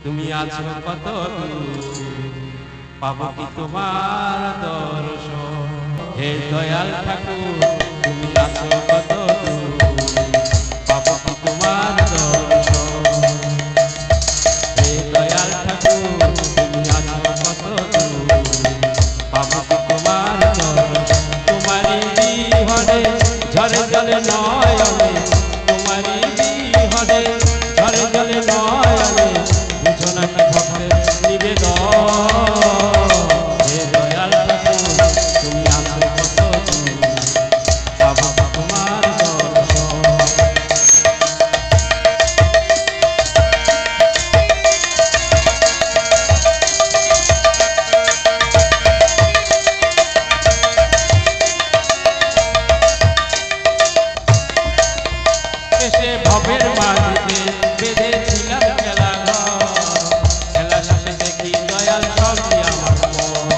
তুমি আছো কত পাবো কি তোমার দর্শন। হে দয়াল ঠাকুর তুমি আছো কত পাবো কি তোমার দর্শন। হে দয়াল ঠাকুর তুমি আছো কত পাবো কি তোমার দর্শন। তোমারই বিহনে ঝরে ঝরে নয়নে, তোমারই বিহনে ঝরে ঝরে নয়নে, বুঝো না কি ভক্তের নিবেদন। হে দয়াল ঠাকুর তুমি আছো কত পাবো তোমার দর্শন। এসে ভবের মাঝে বেঁধেছিলাম খেলা ঘর, খেলা শেষে দেখি দয়াল সবই আমার পর।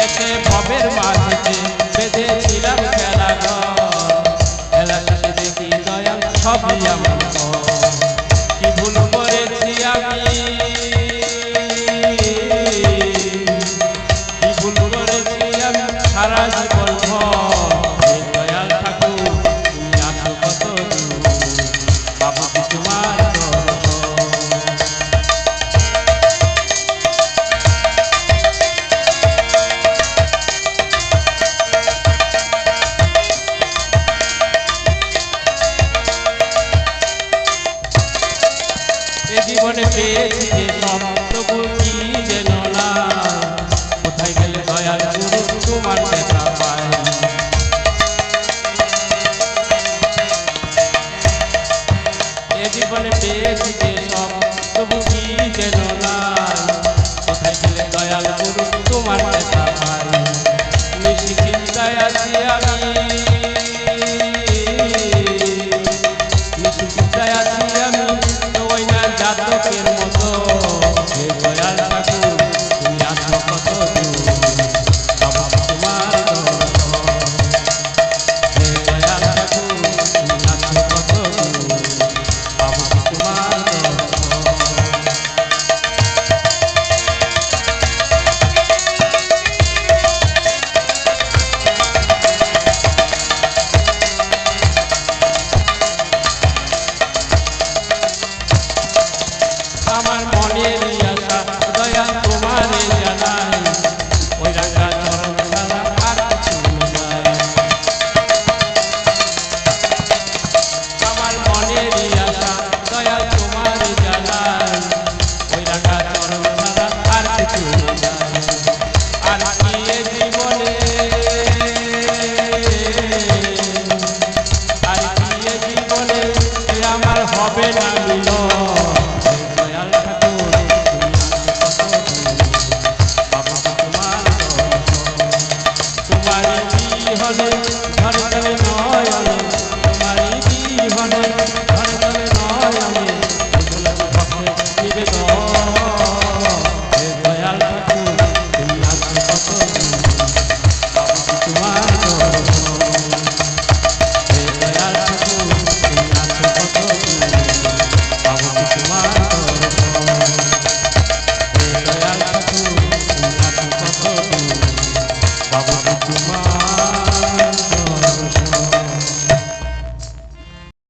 এসে ভবের মাঝে বেঁধেছিলাম খেলা ঘর, খেলা শেষে দেখি দয়াল সবই আমার পর। কি ভুল করেছি আমি, কি ভুল করেছি আমি সারা জীবন ভর। জীবনে পেয়েছি যে সব তবু কি যেন না, কোথায় গেলে দয়াল গুরু তোমার দেখা পাই। এ জীবনে পেয়েছি যে সব তবু কি যেন না, কোথায় গেলে দয়াল গুরু তোমার দেখা পাই। নিশি চিন্তায় আছি আমি, নিশি চিন্তায় আছি আমি জাতকের মতো। হে দয়াল ঠাকুর তুমি আছো কত পাবো তোমার দর্শন। হে দয়াল ঠাকুর তুমি আছো কত পাবো তোমার দর্শন। আমার